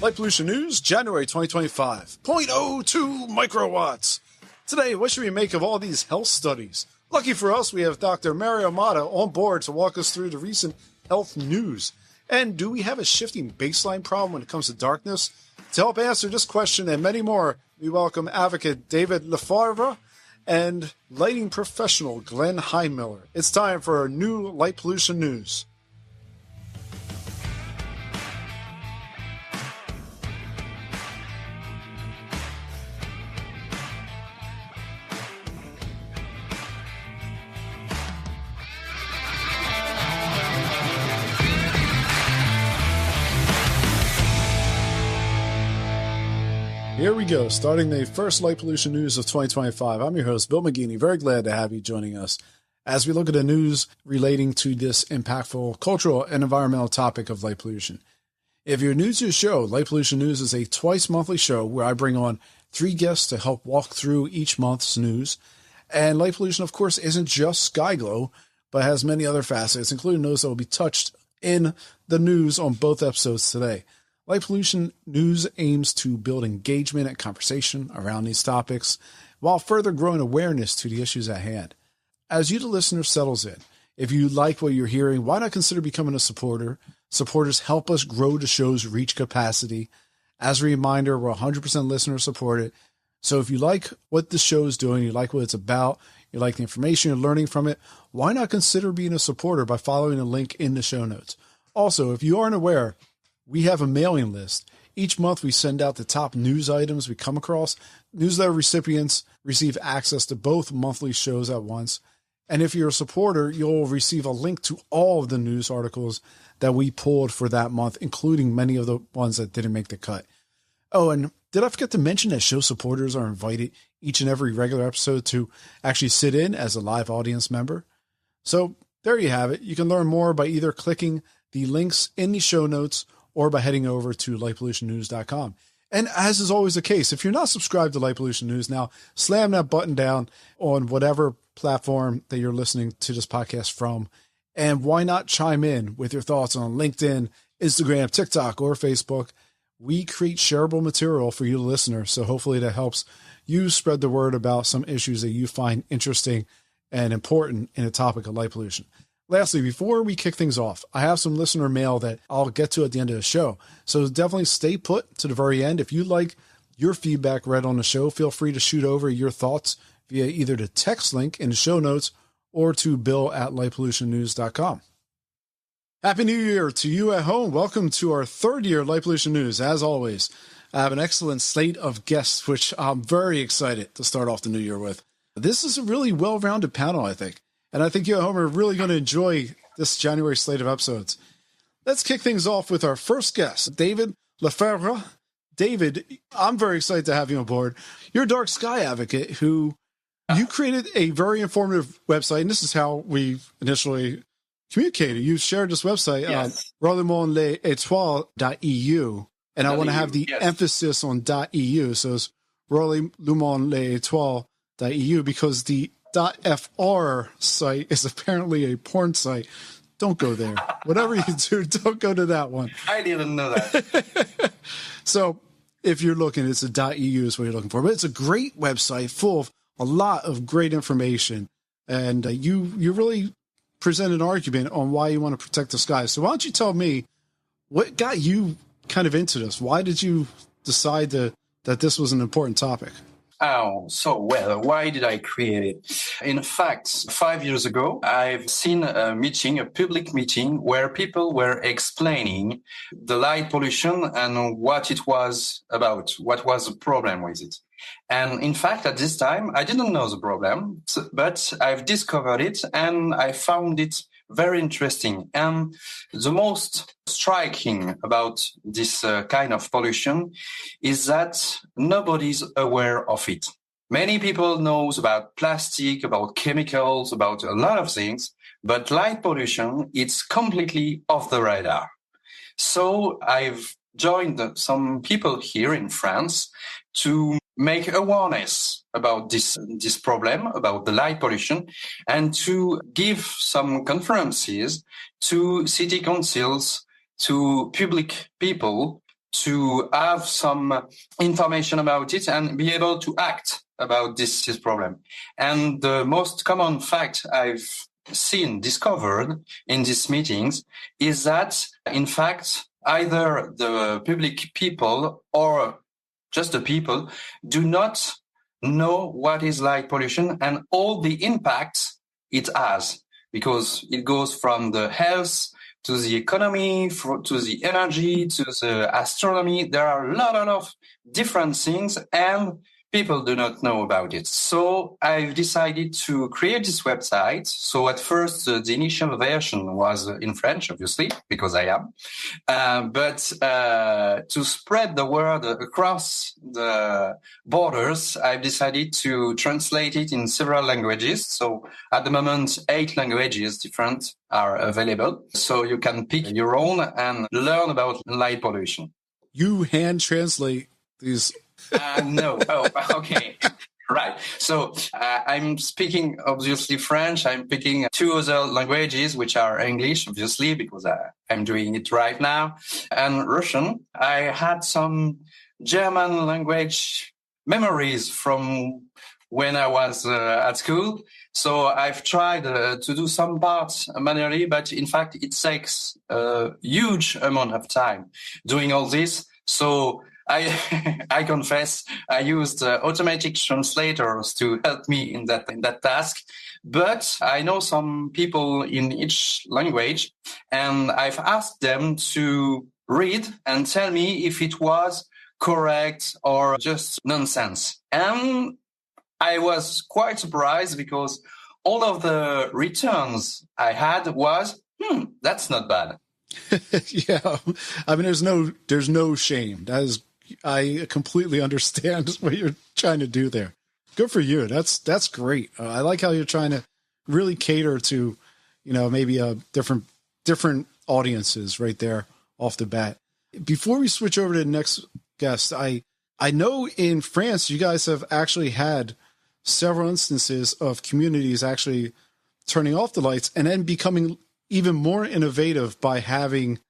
Light pollution news, January 2025. 0.02 microwatts. Today, what should we make of all these health studies? Lucky for us, we have Dr. Mario Motta on board to walk us through the recent health news. And do we have a shifting baseline problem when it comes to darkness? To help answer this question and many more, we welcome advocate David Lefevre and lighting professional Glenn Heinmiller. It's time for our new light pollution news. Here we go, starting the first light pollution news of 2025. I'm your host, Bill McGinney. Very glad to have you joining us as we look at the news relating to this impactful cultural and environmental topic of light pollution. If you're new to the show, Light Pollution News is a twice-monthly show where I bring on 3 guests to help walk through each month's news. And light pollution, of course, isn't just sky glow, but has many other facets, including those that will be touched in the news on both episodes today. Light pollution news aims to build engagement and conversation around these topics while further growing awareness to the issues at hand. As you, the listener, settles in, if you like what you're hearing, why not consider becoming a supporter? Supporters help us grow the show's reach capacity. As a reminder, we're 100% listener supported. So if you like what the show is doing, you like what it's about, you like the information you're learning from it, why not consider being a supporter by following a link in the show notes? Also, if you aren't aware, we have a mailing list. Each month we send out the top news items we come across. Newsletter recipients receive access to both monthly shows at once. And if you're a supporter, you'll receive a link to all of the news articles that we pulled for that month, including many of the ones that didn't make the cut. Oh, and did I forget to mention that show supporters are invited each and every regular episode to actually sit in as a live audience member? So there you have it. You can learn more by either clicking the links in the show notes or by heading over to lightpollutionnews.com. And as is always the case, if you're not subscribed to Light Pollution News now, slam that button down on whatever platform that you're listening to this podcast from. And why not chime in with your thoughts on LinkedIn, Instagram, TikTok, or Facebook? We create shareable material for you, the listener, so hopefully that helps you spread the word about some issues that you find interesting and important in the topic of light pollution. Lastly, before we kick things off, I have some listener mail that I'll get to at the end of the show. So definitely stay put to the very end. If you like your feedback read on the show, feel free to shoot over your thoughts via either the text link in the show notes or to bill@lightpollutionnews.com. Happy New Year to you at home. Welcome to our 3rd year Light Pollution News. As always, I have an excellent slate of guests, which I'm very excited to start off the new year with. This is a really well-rounded panel, I think. And I think you at home are really going to enjoy this January slate of episodes. Let's kick things off with our first guest, David Lefevre. David, I'm very excited to have you on board. You're a dark sky advocate who you created a very informative website, and this is how we initially communicated. You shared this website, yes. relumonlesétoile.eu, and I want to have the emphasis on .eu, so it's relumonlesétoile.eu, because the .fr site is apparently a porn site. Don't go there. Whatever you do, don't go to that one. I didn't know that. So if you're looking, it's a .eu is what you're looking for. But it's a great website full of a lot of great information. And you really present an argument on why you want to protect the skies. So why don't you tell me what got you kind of into this? Why did you decide that this was an important topic? Oh, so well, why did I create it? In fact, 5 years ago, I've seen a public meeting where people were explaining the light pollution and what it was about, what was the problem with it. And in fact, at this time, I didn't know the problem, but I've discovered it and I found it very interesting. And the most striking about this kind of pollution is that nobody's aware of it. Many people knows about plastic, about chemicals, about a lot of things, but light pollution, it's completely off the radar. So I've joined some people here in France to make awareness about this problem, about the light pollution, and to give some conferences to city councils, to public people, to have some information about it and be able to act about this problem. And the most common fact I've discovered in these meetings is that, in fact, either the public people or just the people do not know what is light pollution and all the impacts it has, because it goes from the health to the economy, to the energy, to the astronomy. There are a lot of different things, and people do not know about it. So I've decided to create this website. So at first, the initial version was in French, obviously, because I am. But to spread the word across the borders, I've decided to translate it in several languages. So at the moment, 8 languages different are available. So you can pick your own and learn about light pollution. You hand translate these? No. Oh, okay. Right. So I'm speaking, obviously, French. I'm picking 2 other languages, which are English, obviously, because I'm doing it right now, and Russian. I had some German language memories from when I was at school. So I've tried to do some parts manually, but in fact, it takes a huge amount of time doing all this. So I confess I used automatic translators to help me in that task, but I know some people in each language, and I've asked them to read and tell me if it was correct or just nonsense. And I was quite surprised because all of the returns I had was, that's not bad. Yeah, I mean, there's no shame. I completely understand what you're trying to do there. Good for you. That's great. I like how you're trying to really cater to, maybe different audiences right there off the bat. Before we switch over to the next guest, I know in France you guys have actually had several instances of communities actually turning off the lights and then becoming even more innovative by having,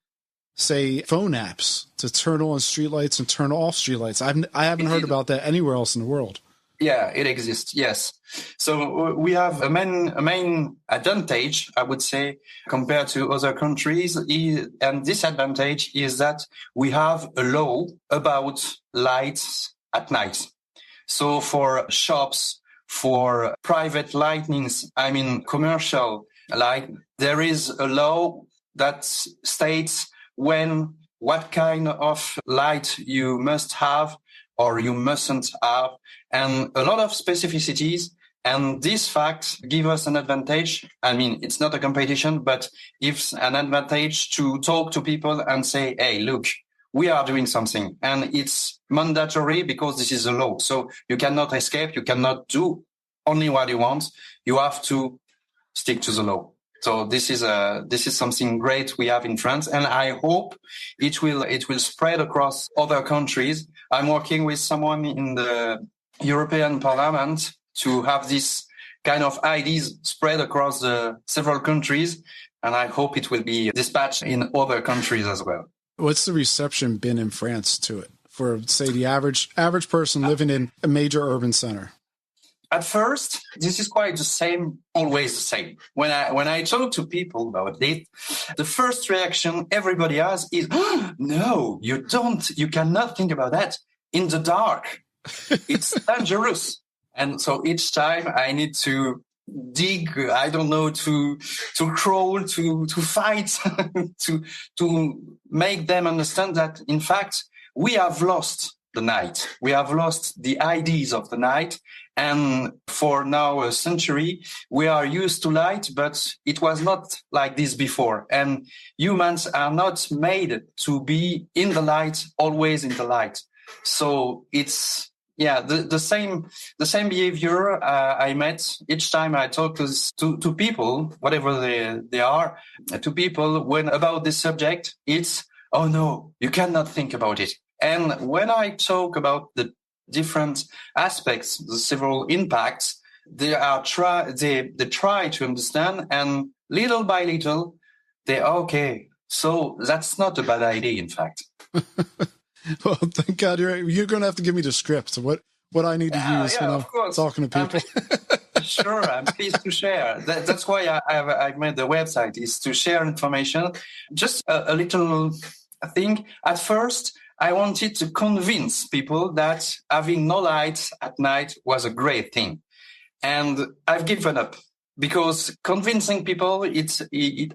say, phone apps to turn on streetlights and turn off streetlights. I haven't heard about that anywhere else in the world. Yeah, it exists. Yes. So we have a main advantage, I would say, compared to other countries. And this advantage is that we have a law about lights at night. So for shops, for private lightnings, commercial light, there is a law that states what kind of light you must have or you mustn't have, and a lot of specificities. And these facts give us an advantage. It's not a competition, but it's an advantage to talk to people and say, hey, look, we are doing something. And it's mandatory because this is a law. So you cannot escape. You cannot do only what you want. You have to stick to the law. So this is something great we have in France, and I hope it will spread across other countries. I'm working with someone in the European Parliament to have this kind of ideas spread across the several countries, and I hope it will be dispatched in other countries as well. What's the reception been in France to it for, say, the average person living in a major urban center? At first, this is quite the same, always the same. When I talk to people about it, the first reaction everybody has is, no, you cannot think about that in the dark. It's dangerous. And so each time I need to dig, I don't know, to crawl, to fight, to make them understand that, in fact, we have lost the night. We have lost the ideas of the night. And for now a century, we are used to light, but it was not like this before. And humans are not made to be in the light, always in the light. So it's, the same behavior I met each time I talk to people, whatever they are, to people when about this subject, it's, oh no, you cannot think about it. And when I talk about the different aspects, the several impacts, they try to understand, and little by little, okay, so that's not a bad idea, in fact. Well, thank God you're going to have to give me the script of what I need to use when I'm talking to people. Sure, I'm pleased to share. That's why I made the website, is to share information. Just a little thing. At first, I wanted to convince people that having no lights at night was a great thing. And I've given up because convincing people, it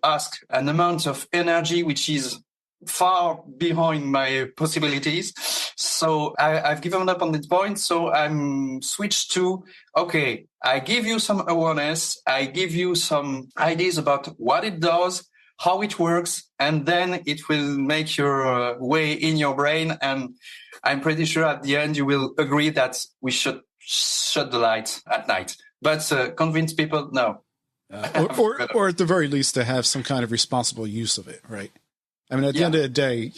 asks an amount of energy which is far behind my possibilities. So I've given up on this point. So I'm switched to, okay, I give you some awareness. I give you some ideas about what it does, how it works, and then it will make your way in your brain. And I'm pretty sure at the end you will agree that we should shut the lights at night. But convince people, no. Or at the very least to have some kind of responsible use of it, right? I mean, at the end of the day,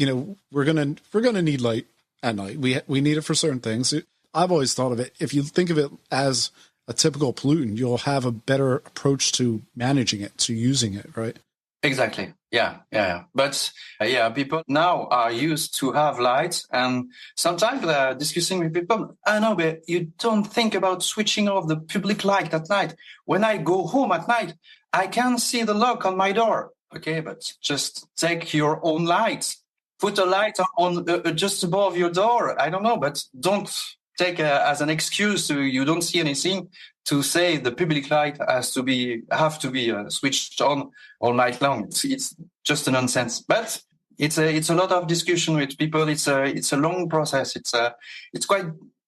we're gonna need light at night. We need it for certain things. I've always thought of it, if you think of it as a typical pollutant, you'll have a better approach to managing it, to using it, right? Exactly. Yeah. But people now are used to have lights, and sometimes discussing with people, I know, but you don't think about switching off the public light at night. When I go home at night, I can see the lock on my door. Okay, but just take your own lights. Put a light on just above your door. I don't know, but don't take as an excuse you don't see anything to say the public light have to be switched on all night long. It's just a nonsense. But it's a lot of discussion with people. It's a long process. It's quite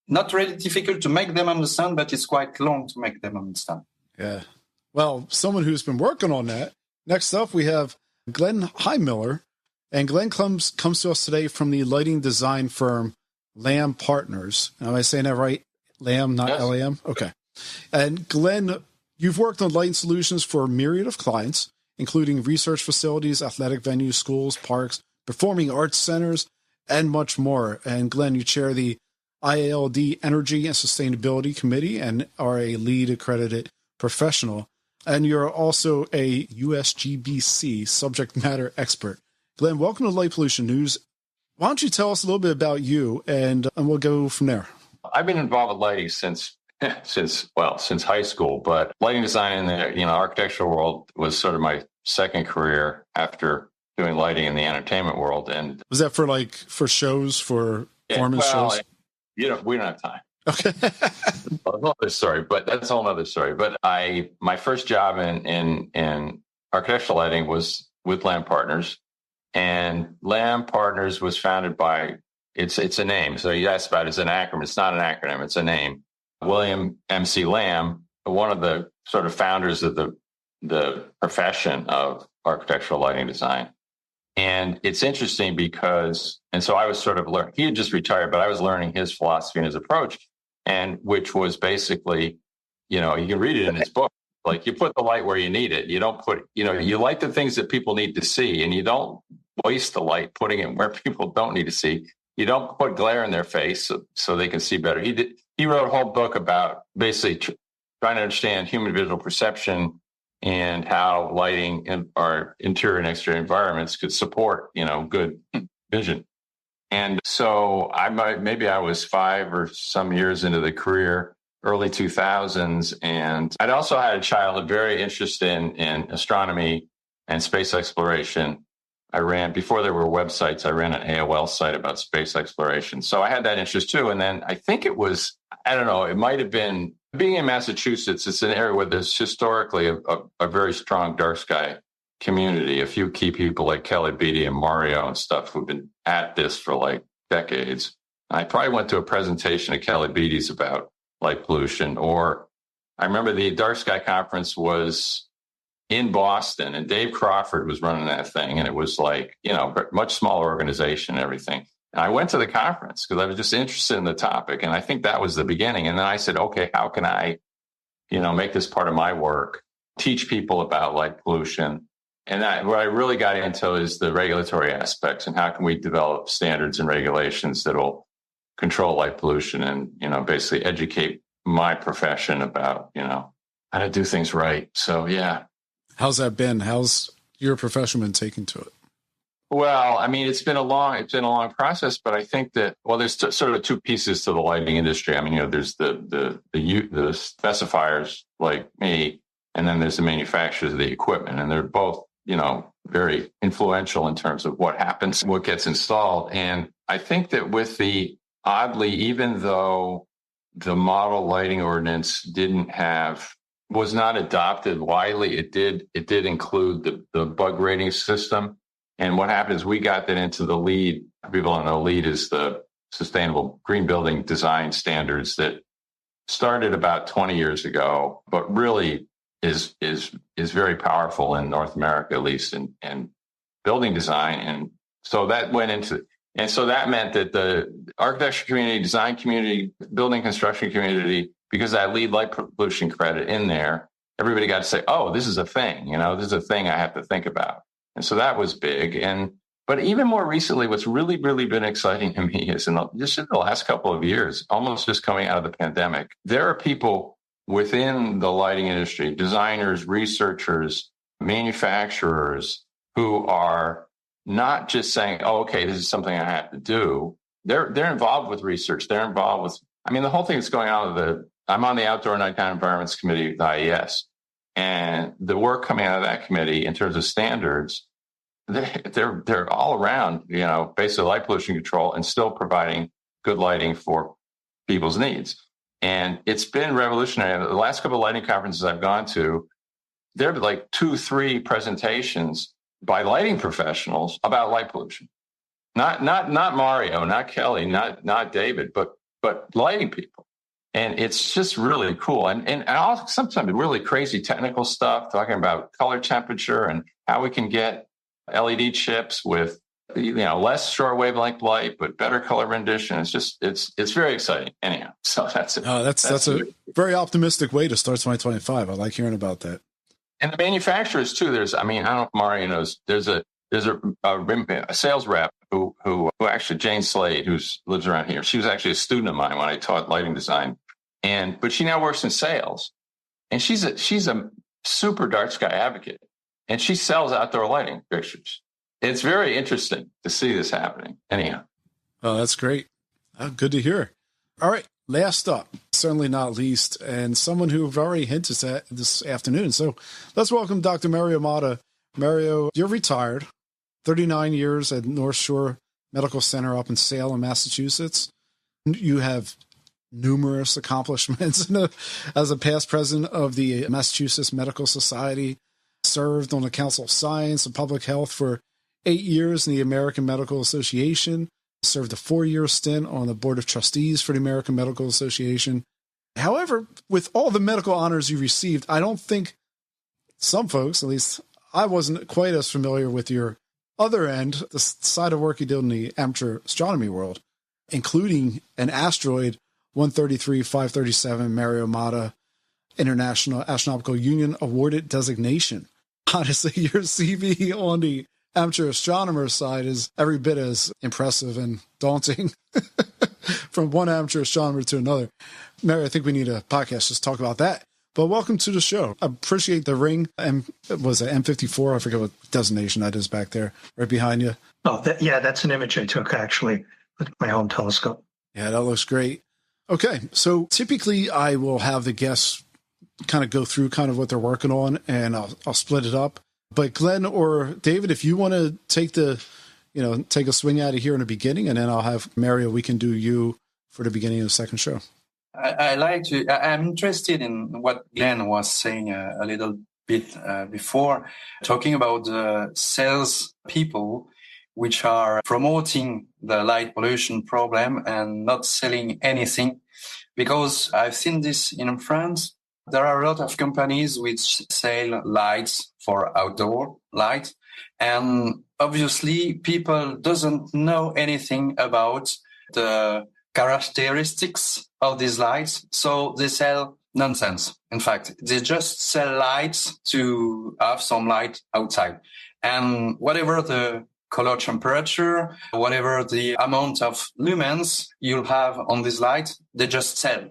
not really difficult to make them understand, but it's quite long to make them understand. Yeah. Well, someone who's been working on that. Next up, we have Glenn Heinmiller, and Glenn comes to us today from the lighting design firm Lam Partners. Am I saying that right? Lam, not yes. LAM? Okay. And Glenn, you've worked on lighting solutions for a myriad of clients, including research facilities, athletic venues, schools, parks, performing arts centers, and much more. And Glenn, you chair the IALD Energy and Sustainability Committee and are a lead accredited professional. And you're also a USGBC subject matter expert. Glenn, welcome to Light Pollution News. Why don't you tell us a little bit about you, and we'll go from there. I've been involved with lighting since high school, but lighting design in the architectural world was sort of my second career after doing lighting in the entertainment world. And was that for shows, for performance shows? We don't have time. Okay. Another story, but that's a whole other story. But my first job in architectural lighting was with Lam Partners, and Lam Partners was founded by it's a name. So you asked about it, it's an acronym. It's not an acronym. It's a name. William M.C. Lam, one of the sort of founders of the profession of architectural lighting design. And it's interesting because, and so I was sort of learning, he had just retired, but I was learning his philosophy and his approach, and which was basically, you can read it in his book. Like, you put the light where you need it. You don't put, you light the things that people need to see, and you don't waste the light putting it where people don't need to see. You don't put glare in their face so they can see better. He wrote a whole book about basically trying to understand human visual perception and how lighting in our interior and exterior environments could support, good vision. And so I was 5 or some years into the career, early 2000s. And I'd also had a childhood very interested in astronomy and space exploration. Before there were websites, I ran an AOL site about space exploration. So I had that interest too. And then I think it was, I don't know, it might have been, being in Massachusetts, it's an area where there's historically a very strong dark sky community. A few key people like Kelly Beatty and Mario and stuff who've been at this for like decades. I probably went to a presentation of Kelly Beatty's about light pollution, or I remember the Dark Sky Conference was in Boston, and Dave Crawford was running that thing, and it was like, much smaller organization and everything. And I went to the conference because I was just interested in the topic, and I think that was the beginning. And then I said, okay, how can I, make this part of my work, teach people about light pollution? And what I really got into is the regulatory aspects, and how can we develop standards and regulations that will control light pollution and, basically educate my profession about, how to do things right. So, yeah. How's that been? How's your profession been taken to it? Well, I mean, it's been a long process, but I think that, well, there's sort of two pieces to the lighting industry. I mean, there's the specifiers like me, and then there's the manufacturers of the equipment, and they're both, very influential in terms of what happens, what gets installed. And I think that oddly, even though the model lighting ordinance was not adopted widely, it did include the bug rating system. And what happened is we got that into the LEED. People don't know LEED is the Sustainable Green Building Design Standards that started about 20 years ago, but really is very powerful in North America, at least in building design. And so that went into, and so that meant that the architecture community, design community, building construction community, because that LEED light pollution credit in there, everybody got to say, oh, this is a thing, this is a thing I have to think about. And so that was big. But even more recently, what's really, really been exciting to me is just in the last couple of years, almost just coming out of the pandemic, there are people within the lighting industry, designers, researchers, manufacturers, who are not just saying, oh, okay, this is something I have to do. They're involved with research. They're involved with, the whole thing that's going on with I'm on the Outdoor Nighttime Environments Committee with the IES. And the work coming out of that committee in terms of standards, they're all around, basically light pollution control and still providing good lighting for people's needs. And it's been revolutionary. The last couple of lighting conferences I've gone to, there are like 2-3 presentations by lighting professionals about light pollution. Not Mario, not Kelly, not David, but lighting people. And it's just really cool. And also sometimes really crazy technical stuff, talking about color temperature and how we can get LED chips with, less short wavelength light, but better color rendition. It's very exciting. Anyhow, so that's it. Oh, that's a very optimistic way to start 2025. I like hearing about that. And the manufacturers too. I don't know if Mario knows, there's a sales rep who actually, Jane Slade, who lives around here. She was actually a student of mine when I taught lighting design. But she now works in sales, and she's a super dark sky advocate, and she sells outdoor lighting fixtures. It's very interesting to see this happening. Anyhow. Oh, that's great. Good to hear. All right. Last up, certainly not least, and someone who we've already hinted at this afternoon. So let's welcome Dr. Mario Motta. Mario, you're retired, 39 years at North Shore Medical Center up in Salem, Massachusetts. You have numerous accomplishments as a past president of the Massachusetts Medical Society, served on the Council of Science and Public Health for 8 years in the American Medical Association, served a 4-year stint on the Board of Trustees for the American Medical Association. However, with all the medical honors you received, I don't think some folks, at least I wasn't quite as familiar with your other end, the side of work you did in the amateur astronomy world, including an asteroid 133-537 Mario Motta International Astronomical Union awarded designation. Honestly, your CV on the amateur astronomer side is every bit as impressive and daunting from one amateur astronomer to another. Mary, I think we need a podcast just talk about that. But welcome to the show. I appreciate the ring. Was it M54? I forget what designation that is back there, right behind you. Oh, that's an image I took actually with my home telescope. Yeah, that looks great. Okay, so typically I will have the guests kind of go through kind of what they're working on, and I'll split it up. But Glenn or David, if you want to take a swing out of here in the beginning, and then I'll have Mario, we can do you for the beginning of the second show. I'm interested in what Glenn was saying a little bit before, talking about the sales people which are promoting the light pollution problem and not selling anything. Because I've seen this in France. There are a lot of companies which sell lights for outdoor light. And obviously people doesn't know anything about the characteristics of these lights. So they sell nonsense. In fact, they just sell lights to have some light outside. And whatever the color temperature, whatever the amount of lumens you'll have on this light, they just sell.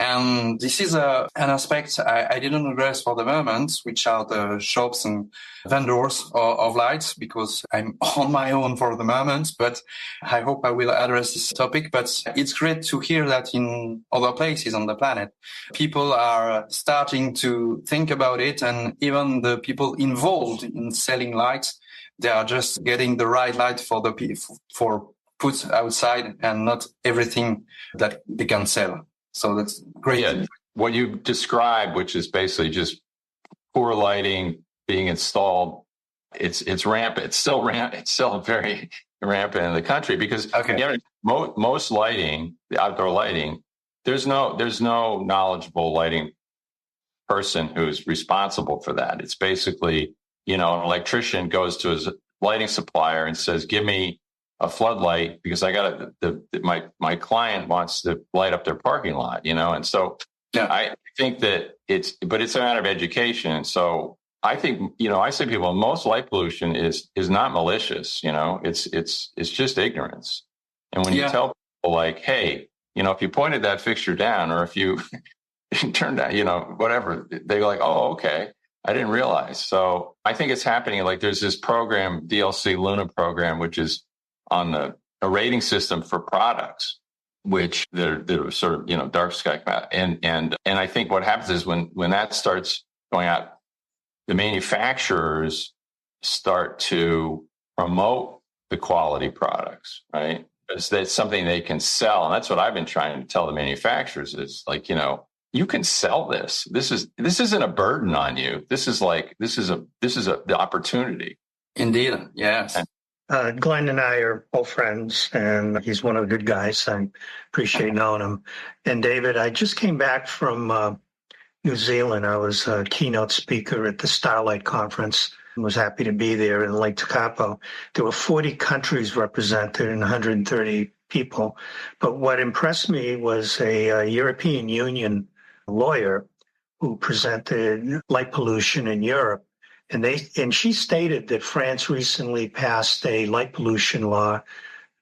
And this is an aspect I didn't address for the moment, which are the shops and vendors of lights, because I'm on my own for the moment, but I hope I will address this topic. But it's great to hear that in other places on the planet, people are starting to think about it, and even the people involved in selling lights, they are just getting the right light for put outside and not everything that they can sell. So that's great. Yeah, what you described, which is basically just poor lighting being installed, it's rampant. It's still very rampant in the country because most lighting, the outdoor lighting, there's no knowledgeable lighting person who's responsible for that. It's basically, an electrician goes to his lighting supplier and says, "Give me a floodlight because I got my client wants to light up their parking lot," and so I think that it's a matter of education. So I think, I say people, most light pollution is not malicious, it's just ignorance. And when you tell people like, hey, if you pointed that fixture down or if you turned that, whatever, they're like, oh, okay. I didn't realize. So I think it's happening. Like there's this program, DLC Luna program, which is on a rating system for products, which they're sort of, dark sky. And I think what happens is when that starts going out, the manufacturers start to promote the quality products, right? That's something they can sell. And that's what I've been trying to tell the manufacturers is like, you can sell this. This isn't a burden on you. This is the opportunity. Indeed. Yes. Glenn and I are both friends, and he's one of the good guys. I appreciate knowing him. And David, I just came back from New Zealand. I was a keynote speaker at the Starlight Conference and was happy to be there in Lake Tekapo. There were 40 countries represented and 130 people. But what impressed me was a European Union lawyer who presented light pollution in Europe. And she stated that France recently passed a light pollution law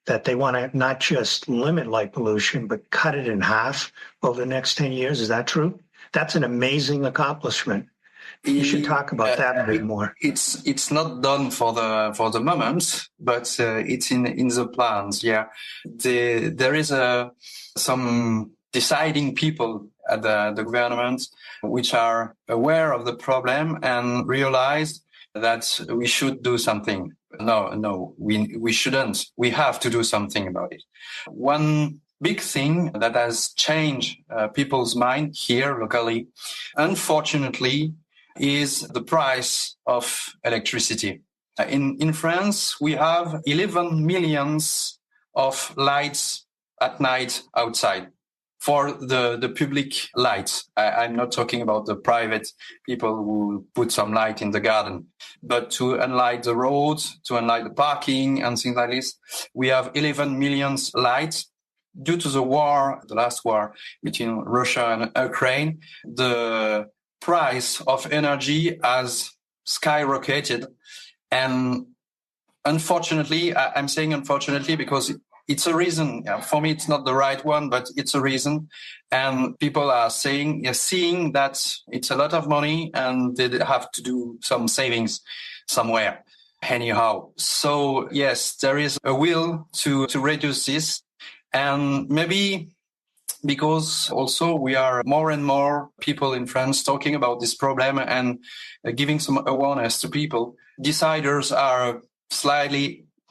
that they want to not just limit light pollution, but cut it in half over the next 10 years. Is that true? That's an amazing accomplishment. You should talk about that a bit more. It's not done for the moment, but it's in the plans. Yeah, there is some deciding people at the government which are aware of the problem and realize that we should do something. No, we shouldn't. We have to do something about it. One big thing that has changed people's mind here locally, unfortunately, is the price of electricity. In France, we have 11 millions of lights at night outside for the public lights. I'm not talking about the private people who put some light in the garden, but to unlight the roads, to unlight the parking and things like this, we have 11 million lights. Due to the last war between Russia and Ukraine, the price of energy has skyrocketed. And unfortunately, I'm saying unfortunately because it's a reason. For me, it's not the right one, but it's a reason. And people are seeing that it's a lot of money and they have to do some savings somewhere anyhow. So yes, there is a will to reduce this. And maybe because also we are more and more people in France talking about this problem and giving some awareness to people, deciders are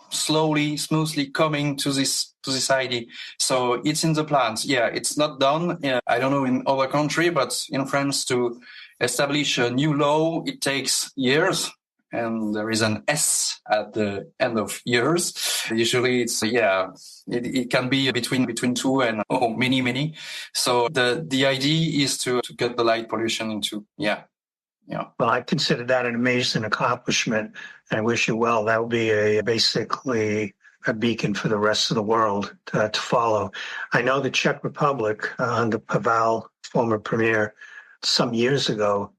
slowly, smoothly coming to this idea. So it's in the plans. Yeah, it's not done. I don't know in other country, but in France to establish a new law, it takes years. And there is an S at the end of years. Usually it's, it can be between 2 and many. So the idea is to get the light pollution into, yeah. Well, I consider that an amazing accomplishment. And I wish you well. That would be basically a beacon for the rest of the world to follow. I know the Czech Republic, under Pavel, former premier, some years ago,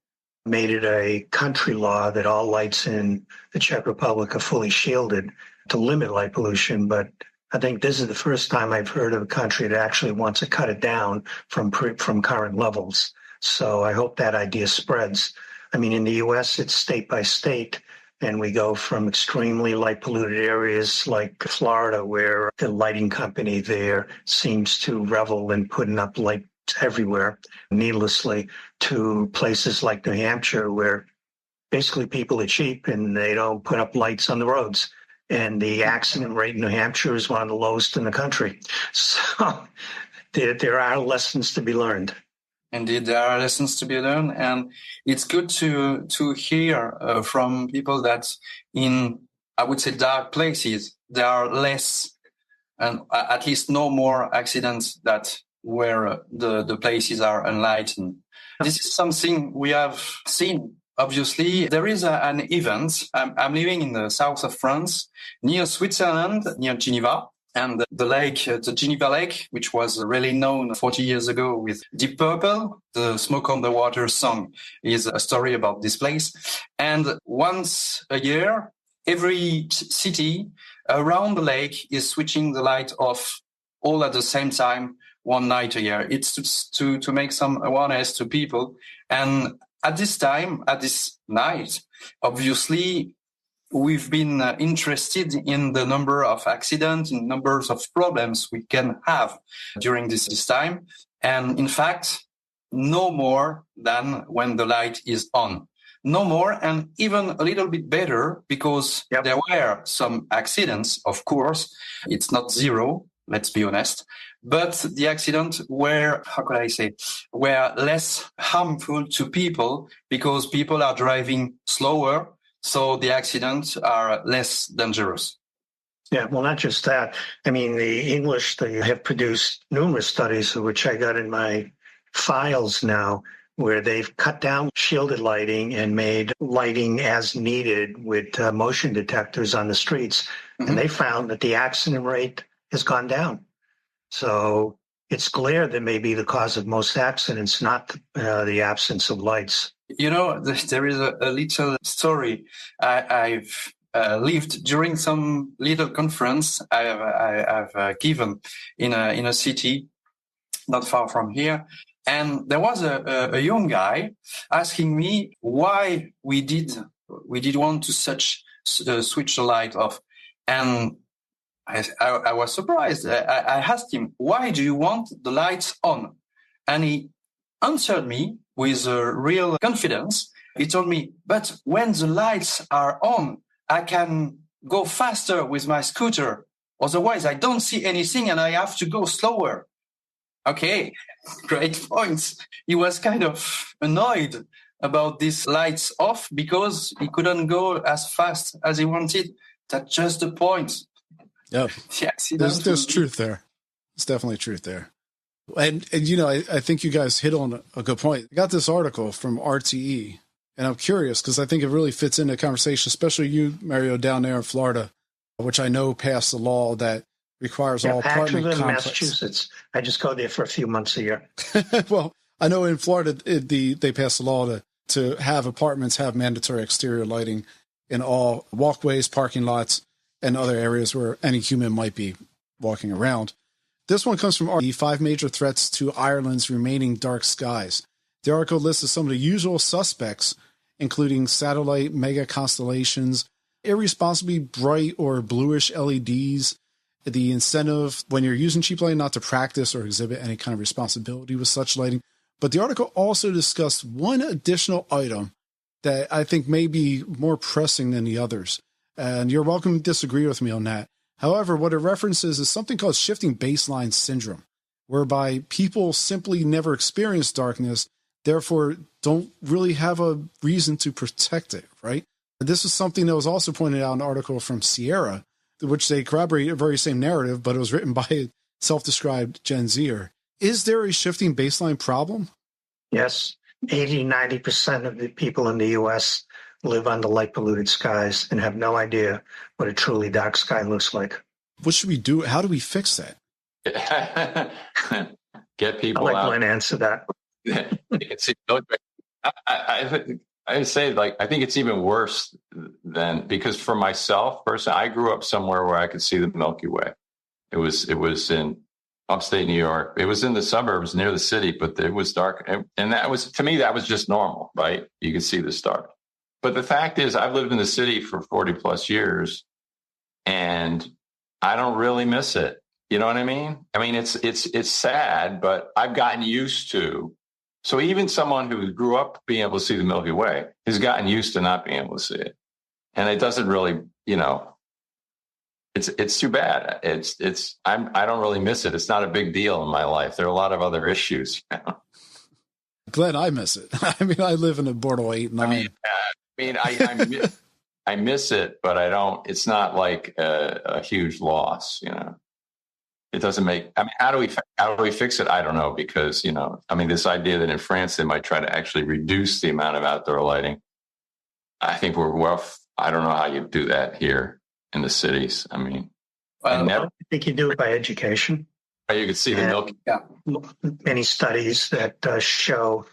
made it a country law that all lights in the Czech Republic are fully shielded to limit light pollution. But I think this is the first time I've heard of a country that actually wants to cut it down from current levels. So I hope that idea spreads. I mean, in the U.S., it's state by state, and we go from extremely light polluted areas like Florida, where the lighting company there seems to revel in putting up lights everywhere needlessly, to places like New Hampshire, where basically people are cheap and they don't put up lights on the roads. And the accident rate in New Hampshire is one of the lowest in the country. So there are lessons to be learned. Indeed, there are lessons to be learned, and it's good to hear from people that in, I would say, dark places, there are less, and at least no more accidents that where the places are enlightened. This is something we have seen. Obviously, there is an event. I'm living in the south of France, near Switzerland, near Geneva. And the lake, the Geneva Lake, which was really known 40 years ago with Deep Purple, the Smoke on the Water song, is a story about this place. And once a year, every city around the lake is switching the light off all at the same time, one night a year. It's to make some awareness to people. And at this time, at this night, obviously, we've been interested in the number of accidents and numbers of problems we can have during this time. And in fact, no more than when the light is on. No more, and even a little bit better, because there were some accidents, of course. It's not zero, let's be honest. But the accidents were, were less harmful to people because people are driving slower. So the accidents are less dangerous. Yeah, well, not just that. I mean, the English, they have produced numerous studies, which I got in my files now, where they've cut down shielded lighting and made lighting as needed with motion detectors on the streets. Mm-hmm. And they found that the accident rate has gone down. So it's glare that may be the cause of most accidents, not the absence of lights. You know, there is a little story. I've lived during some little conference I've given in a city not far from here, and there was a young guy asking me why we did want to switch the light off, and I was surprised. I asked him, why do you want the lights on? And he answered me with real confidence. He told me, but when the lights are on, I can go faster with my scooter. Otherwise, I don't see anything and I have to go slower. Okay, great points. He was kind of annoyed about these lights off because he couldn't go as fast as he wanted. That's just the point. Yeah, there's truth there. There's definitely truth there. And you know, I think you guys hit on a good point. I got this article from RTE, and I'm curious because I think it really fits into the conversation, especially you, Mario, down there in Florida, which I know passed a law that requires all apartment complexes. Massachusetts. I just go there for a few months a year. Well, I know in Florida, they passed a law to have apartments have mandatory exterior lighting in all walkways, parking lots, and other areas where any human might be walking around. This one comes from the 5 major threats to Ireland's remaining dark skies. The article lists some of the usual suspects, including satellite mega constellations, irresponsibly bright or bluish LEDs, the incentive when you're using cheap lighting not to practice or exhibit any kind of responsibility with such lighting. But the article also discussed one additional item that I think may be more pressing than the others. And you're welcome to disagree with me on that. However, what it references is something called shifting baseline syndrome, whereby people simply never experience darkness, therefore don't really have a reason to protect it, right? This is something that was also pointed out in an article from Sierra, which they corroborate the very same narrative, but it was written by a self-described Gen Zer. Is there a shifting baseline problem? Yes. 80-90% of the people in the U.S. live under light-polluted skies and have no idea what a truly dark sky looks like. What should we do? How do we fix that? Get people out. I'll let Glenn answer that. I'd say, like, I think it's even worse than, because for myself personally, I grew up somewhere where I could see the Milky Way. It was in upstate New York. It was in the suburbs near the city, but it was dark. And that was, to me, that was just normal, right? You could see the stars. But the fact is, I've lived in the city for 40 plus years and I don't really miss it. You know what I mean? I mean, it's sad, but I've gotten used to. So even someone who grew up being able to see the Milky Way has gotten used to not being able to see it. And it doesn't really, it's too bad. I don't really miss it. It's not a big deal in my life. There are a lot of other issues. Glenn, I miss it. I mean, I live in a Bordeaux 8-9. I miss it, but I don't. It's not like a huge loss. It doesn't make. I mean, how do we fix it? I don't know, because this idea that in France they might try to actually reduce the amount of outdoor lighting. I think we're rough. I don't know how you do that here in the cities. I mean, I think you do it by education. You can see the Milky. Yeah. Many studies that show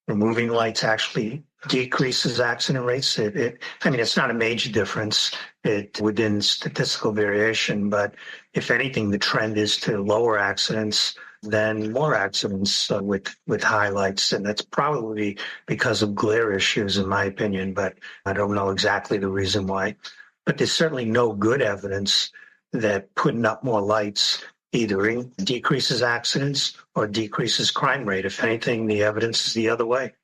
removing lights actually decreases accident rates. It's not a major difference within statistical variation, but if anything, the trend is to lower accidents than more accidents with highlights. And that's probably because of glare issues, in my opinion, but I don't know exactly the reason why. But there's certainly no good evidence that putting up more lights either decreases accidents or decreases crime rate. If anything, the evidence is the other way.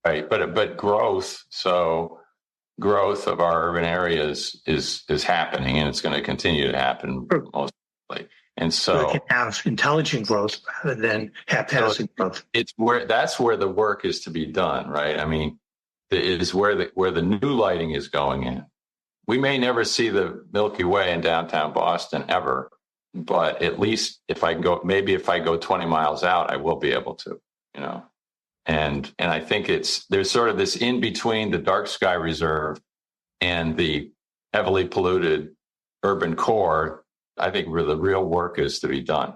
Right, but growth of our urban areas is happening, and it's going to continue to happen most likely. And so we can have intelligent growth rather than haphazard growth. That's where the work is to be done, right? I mean, it is where the new lighting is going in. We may never see the Milky Way in downtown Boston ever, but at least if I go 20 miles out, I will be able to, And I think there's sort of this in between the dark sky reserve and the heavily polluted urban core. I think where the real work is to be done.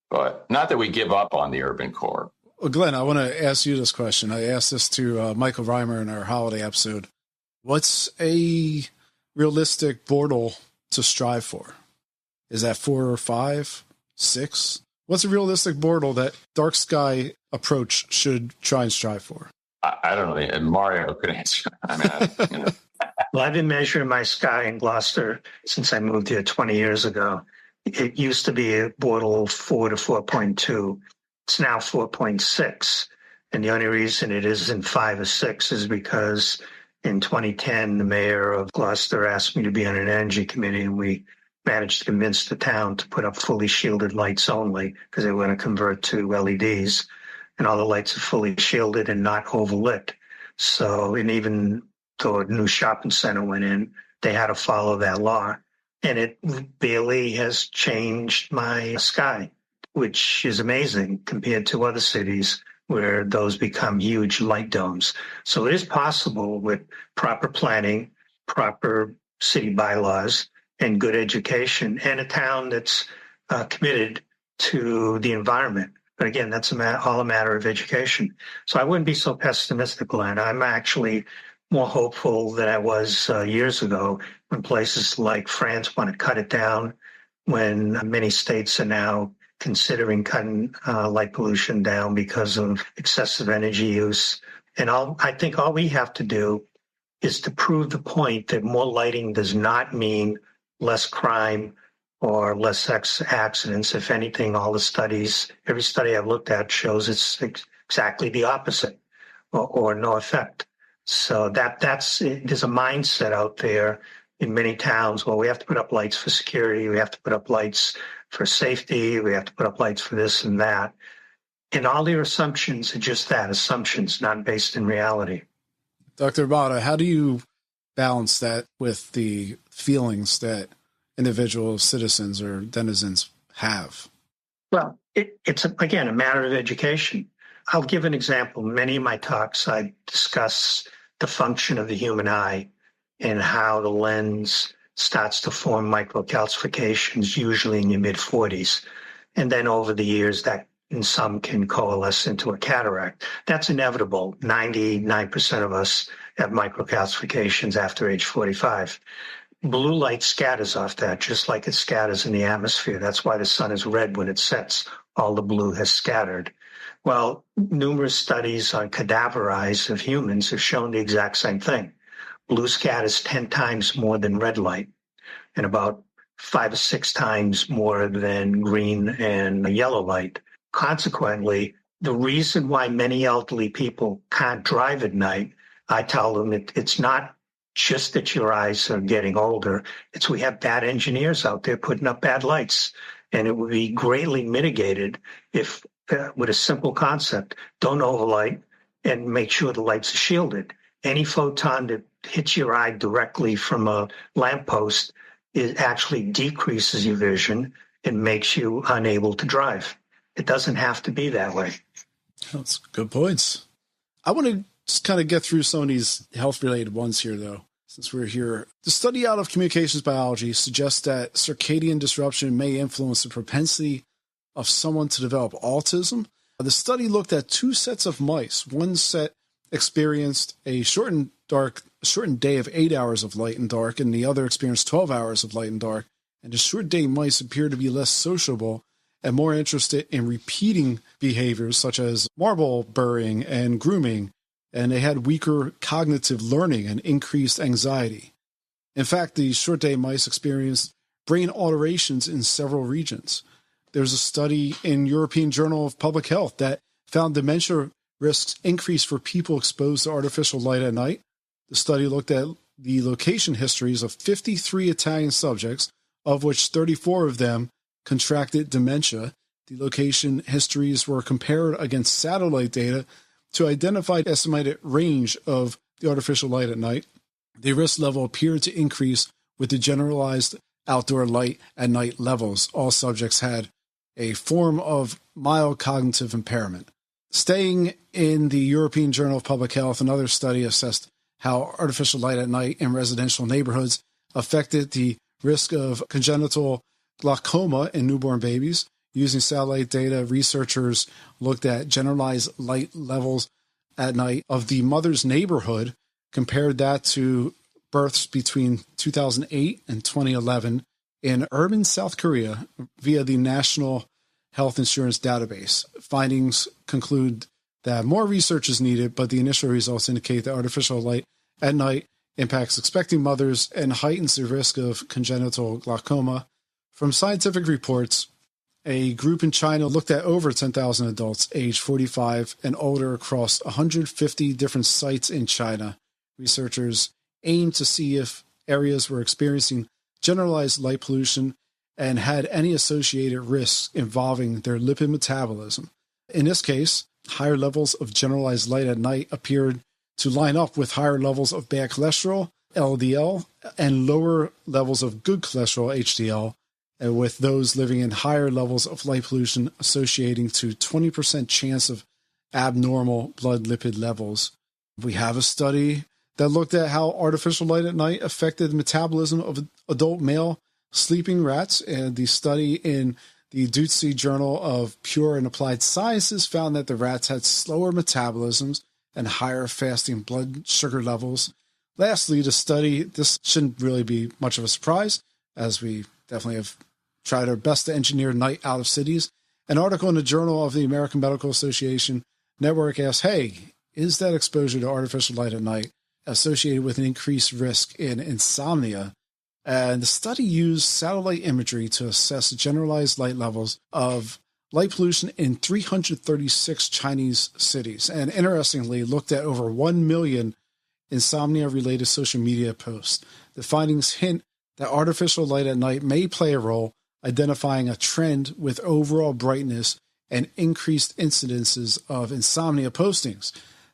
But not that we give up on the urban core. Well, Glenn, I want to ask you this question. I asked this to Michael Reimer in our holiday episode. What's a realistic Bortle to strive for? Is that 4 or 5, 6? What's a realistic Bortle that dark sky approach should try and strive for? I don't know. And Mario could answer. Well, I've been measuring my sky in Gloucester since I moved here 20 years ago. It used to be a Bortle 4 to 4.2. It's now 4.6. And the only reason it isn't 5 or 6 is because in 2010, the mayor of Gloucester asked me to be on an energy committee, and we managed to convince the town to put up fully shielded lights only because they were going to convert to LEDs, and all the lights are fully shielded and not overlit. So, and even though a new shopping center went in, they had to follow that law. And it barely has changed my sky, which is amazing compared to other cities where those become huge light domes. So it is possible with proper planning, proper city bylaws, and good education, and a town that's committed to the environment. But again, that's all a matter of education. So I wouldn't be so pessimistic, Glenn. I'm actually more hopeful than I was years ago when places like France want to cut it down, when many states are now considering cutting light pollution down because of excessive energy use. And I think all we have to do is to prove the point that more lighting does not mean less crime or less accidents. If anything, every study I've looked at shows it's exactly the opposite or no effect. So there's a mindset out there in many towns. Well, we have to put up lights for security. We have to put up lights for safety. We have to put up lights for this and that. And all their assumptions are just that, assumptions, not based in reality. Dr. Motta, how do you balance that with the feelings that individual citizens or denizens have? Well, it's again, a matter of education. I'll give an example. Many of my talks, I discuss the function of the human eye and how the lens starts to form microcalcifications, usually in your mid-40s. And then over the years, that and some can coalesce into a cataract. That's inevitable. 99% of us have microcalcifications after age 45. Blue light scatters off that, just like it scatters in the atmosphere. That's why the sun is red when it sets. All the blue has scattered. Well, numerous studies on cadaver eyes of humans have shown the exact same thing. Blue scatters 10 times more than red light, and about 5 or 6 times more than green and yellow light. Consequently, the reason why many elderly people can't drive at night, I tell them it's not just that your eyes are getting older. It's we have bad engineers out there putting up bad lights. And it would be greatly mitigated if, with a simple concept, don't overlight and make sure the lights are shielded. Any photon that hits your eye directly from a lamppost, it actually decreases your vision and makes you unable to drive. It doesn't have to be that way. That's good points. I want to just kind of get through some of these health-related ones here, though, since we're here. The study out of communications biology suggests that circadian disruption may influence the propensity of someone to develop autism. The study looked at 2 sets of mice. One set experienced a shortened day of 8 hours of light and dark, and the other experienced 12 hours of light and dark. And the short day mice appeared to be less sociable and more interested in repeating behaviors such as marble burying and grooming, and they had weaker cognitive learning and increased anxiety. In fact, the short day mice experienced brain alterations in several regions. There's a study in European Journal of Public Health that found dementia risks increase for people exposed to artificial light at night. The study looked at the location histories of 53 Italian subjects, of which 34 of them contracted dementia. The location histories were compared against satellite data to identify the estimated range of the artificial light at night. The risk level appeared to increase with the generalized outdoor light at night levels. All subjects had a form of mild cognitive impairment. Staying in the European Journal of Public Health, another study assessed how artificial light at night in residential neighborhoods affected the risk of congenital glaucoma in newborn babies. Using satellite data, researchers looked at generalized light levels at night of the mother's neighborhood, compared that to births between 2008 and 2011 in urban South Korea via the National Health Insurance Database. Findings conclude that more research is needed, but the initial results indicate that artificial light at night impacts expecting mothers and heightens the risk of congenital glaucoma. From scientific reports, a group in China looked at over 10,000 adults aged 45 and older across 150 different sites in China. Researchers aimed to see if areas were experiencing generalized light pollution and had any associated risks involving their lipid metabolism. In this case, higher levels of generalized light at night appeared to line up with higher levels of bad cholesterol, LDL, and lower levels of good cholesterol, HDL, and with those living in higher levels of light pollution associating to 20% chance of abnormal blood lipid levels. We have a study that looked at how artificial light at night affected the metabolism of adult male sleeping rats, and the study in the Dutzy Journal of Pure and Applied Sciences found that the rats had slower metabolisms and higher fasting blood sugar levels. Lastly, the study, this shouldn't really be much of a surprise, as we definitely have tried our best to engineer night out of cities. An article in the Journal of the American Medical Association Network asked, hey, is that exposure to artificial light at night associated with an increased risk in insomnia? And the study used satellite imagery to assess generalized light levels of light pollution in 336 Chinese cities, and interestingly looked at over 1 million insomnia-related social media posts. The findings hint that artificial light at night may play a role identifying a trend with overall brightness and increased incidences of insomnia postings.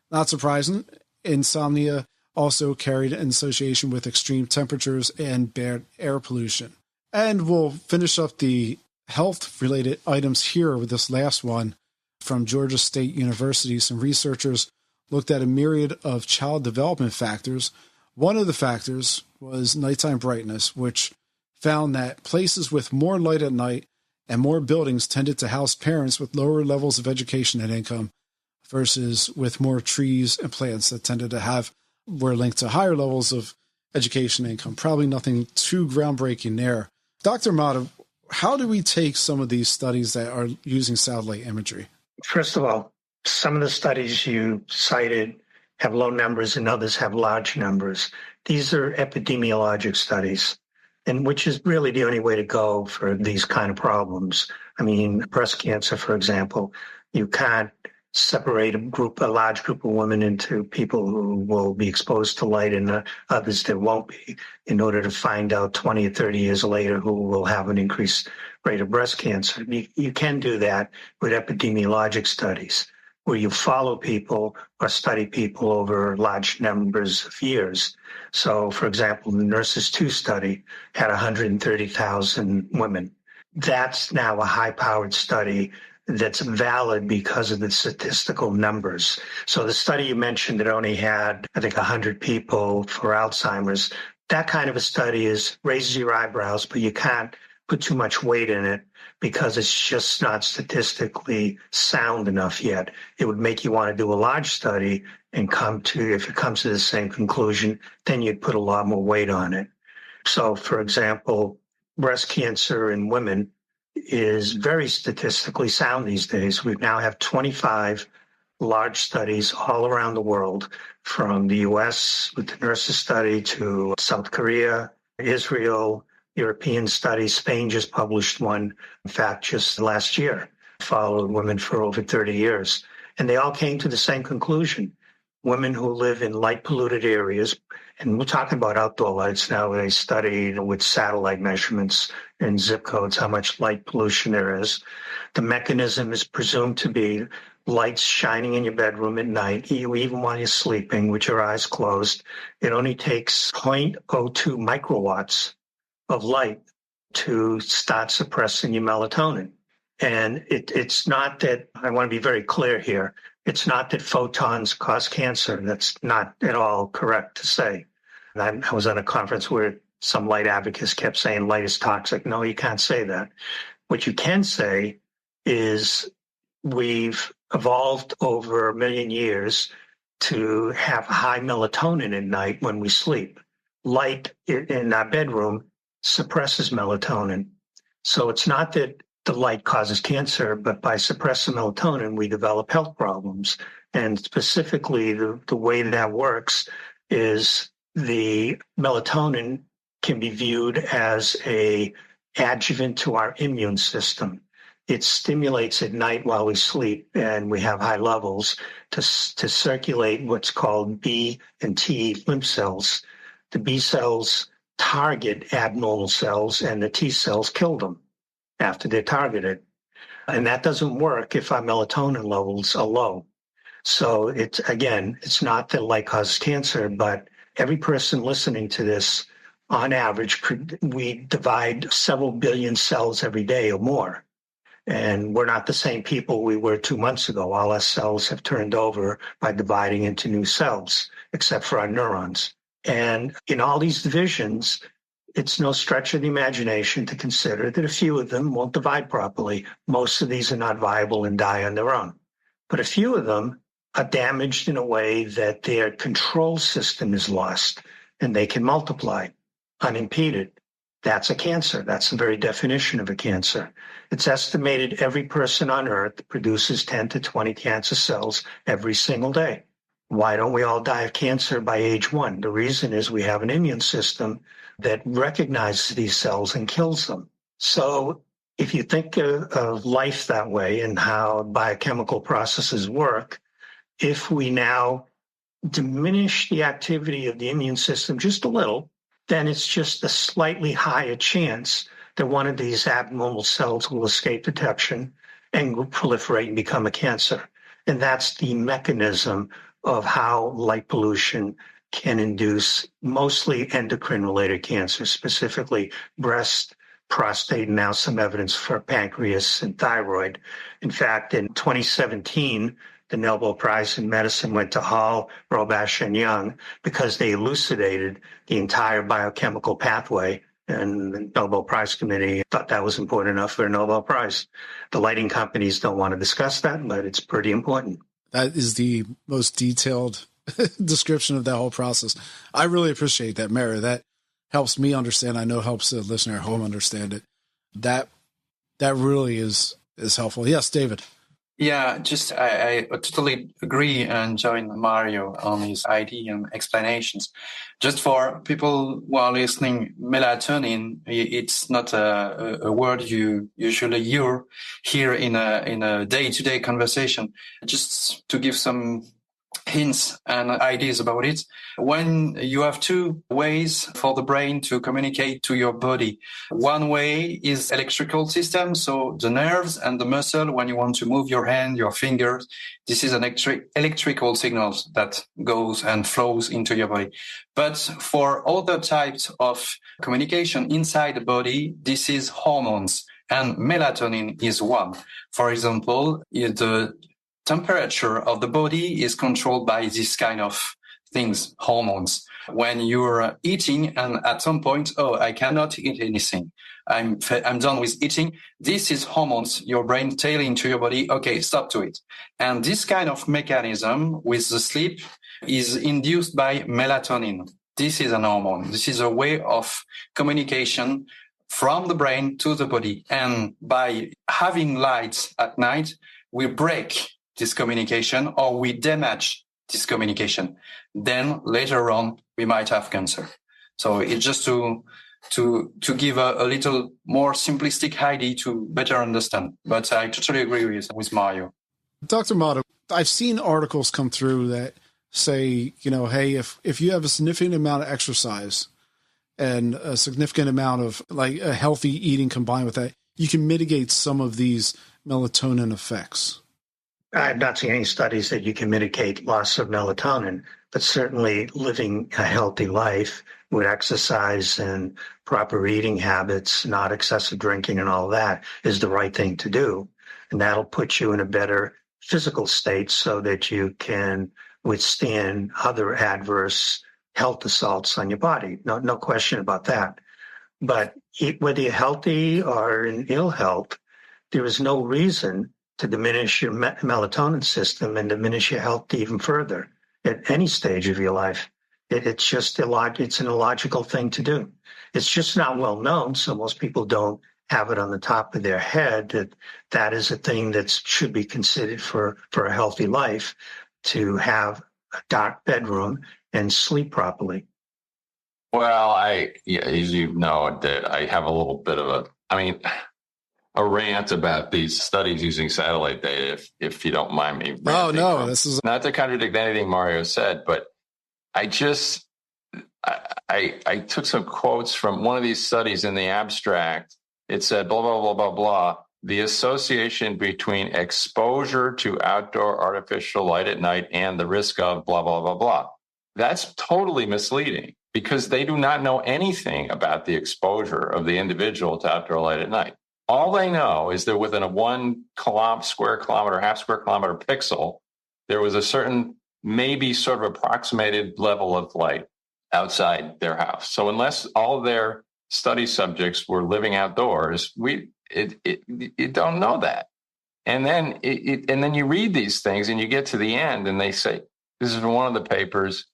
Not surprising, insomnia also carried an association with extreme temperatures and bad air pollution. And we'll finish up the health-related items here with this last one from Georgia State University. Some researchers looked at a myriad of child development factors. One of the factors was nighttime brightness, which found that places with more light at night and more buildings tended to house parents with lower levels of education and income versus with more trees and plants that tended to were linked to higher levels of education and income. Probably nothing too groundbreaking there. Dr. Motta, how do we take some of these studies that are using satellite imagery? First of all, some of the studies you cited have low numbers and others have large numbers. These are epidemiologic studies, and which is really the only way to go for these kind of problems. I mean, breast cancer, for example, you can't separate a large group of women into people who will be exposed to light and others that won't be, in order to find out 20 or 30 years later who will have an increased rate of breast cancer. You can do that with epidemiologic studies, where you follow people or study people over large numbers of years. So, for example, the Nurses 2 study had 130,000 women. That's now a high-powered study that's valid because of the statistical numbers. So the study you mentioned that only had, I think, 100 people for Alzheimer's, that kind of a study raises your eyebrows, but you can't put too much weight in it because it's just not statistically sound enough yet. It would make you want to do a large study and if it comes to the same conclusion, then you'd put a lot more weight on it. So, for example, breast cancer in women is very statistically sound these days. We now have 25 large studies all around the world, from the U.S. with the Nurses study to South Korea, Israel, European studies. Spain just published one, in fact, just last year, followed women for over 30 years. And they all came to the same conclusion. Women who live in light-polluted areas, and we're talking about outdoor lights now, they study with satellite measurements and zip codes how much light pollution there is. The mechanism is presumed to be lights shining in your bedroom at night, even while you're sleeping with your eyes closed. It only takes 0.02 microwatts of light to start suppressing your melatonin. And it's not that, I want to be very clear here, it's not that photons cause cancer. That's not at all correct to say. I was at a conference where some light advocates kept saying light is toxic. No, you can't say that. What you can say is we've evolved over 1 million years to have high melatonin at night when we sleep. Light in our bedroom suppresses melatonin. So it's not that the light causes cancer, but by suppressing melatonin, we develop health problems. And specifically, the way that works is the melatonin can be viewed as an adjuvant to our immune system. It stimulates at night while we sleep, and we have high levels to circulate what's called B and T lymph cells. The B cells target abnormal cells, and the T cells kill them after they're targeted. And that doesn't work if our melatonin levels are low. So it's not that light causes cancer, but every person listening to this, on average, we divide several billion cells every day or more. And we're not the same people we were 2 months ago. All our cells have turned over by dividing into new cells, except for our neurons. And in all these divisions, it's no stretch of the imagination to consider that a few of them won't divide properly. Most of these are not viable and die on their own. But a few of them are damaged in a way that their control system is lost and they can multiply unimpeded. That's a cancer. That's the very definition of a cancer. It's estimated every person on Earth produces 10 to 20 cancer cells every single day. Why don't we all die of cancer by age 1? The reason is we have an immune system that recognizes these cells and kills them. So if you think of life that way and how biochemical processes work, if we now diminish the activity of the immune system just a little, then it's just a slightly higher chance that one of these abnormal cells will escape detection and will proliferate and become a cancer. And that's the mechanism of how light pollution can induce mostly endocrine-related cancers, specifically breast, prostate, and now some evidence for pancreas and thyroid. In fact, in 2017, the Nobel Prize in Medicine went to Hall, Robash, and Young because they elucidated the entire biochemical pathway And the Nobel Prize Committee thought that was important enough for a Nobel Prize. The lighting companies don't want to discuss that, but it's pretty important. That is the most detailed description of that whole process. I really appreciate that, Mary. That helps me understand. I know helps the listener at home understand it. That really is helpful. Yes, David. Yeah, just I totally agree and join Mario on his idea and explanations. Just for people who are listening, melatonin, it's not a word you usually hear in a day-to-day conversation. Just to give some hints and ideas about it. When you have two ways for the brain to communicate to your body. One way is electrical system, so the nerves and the muscle, when you want to move your hand, your fingers, this is an electrical signals that goes and flows into your body. But for other types of communication inside the body, this is hormones, and melatonin is one. For example, the temperature of the body is controlled by this kind of things, hormones. When you're eating and at some point, I cannot eat anything. I'm done with eating. This is hormones, your brain telling to your body, okay, stop to it. And this kind of mechanism with the sleep is induced by melatonin. This is an hormone. This is a way of communication from the brain to the body. And by having lights at night, we break this communication or we damage this communication. Then later on, we might have cancer. So it's just to give a little more simplistic idea to better understand. But I totally agree with Mario. Dr. Motta, I've seen articles come through that say, hey, if you have a significant amount of exercise and a significant amount of like a healthy eating combined with that, you can mitigate some of these melatonin effects. I've not seen any studies that you can mitigate loss of melatonin, but certainly living a healthy life with exercise and proper eating habits, not excessive drinking and all that is the right thing to do. And that'll put you in a better physical state so that you can withstand other adverse health assaults on your body. No question about that. But whether you're healthy or in ill health, there is no reason to diminish your melatonin system and diminish your health even further at any stage of your life. It's just it's an illogical thing to do. It's just not well known, so most people don't have it on the top of their head that is a thing that should be considered for a healthy life, to have a dark bedroom and sleep properly. Well, as you know, that I have a little bit of a rant about these studies using satellite data, if you don't mind me. Oh, no, this is not to contradict anything Mario said, but I took some quotes from one of these studies in the abstract. It said, blah, blah, blah, blah, blah. The association between exposure to outdoor artificial light at night and the risk of blah, blah, blah, blah. That's totally misleading because they do not know anything about the exposure of the individual to outdoor light at night. All they know is that within a 1 square kilometer, half square kilometer pixel, there was a certain, maybe sort of approximated level of light outside their house. So unless all of their study subjects were living outdoors, you don't know that. And then you read these things and you get to the end and they say, this is one of the papers,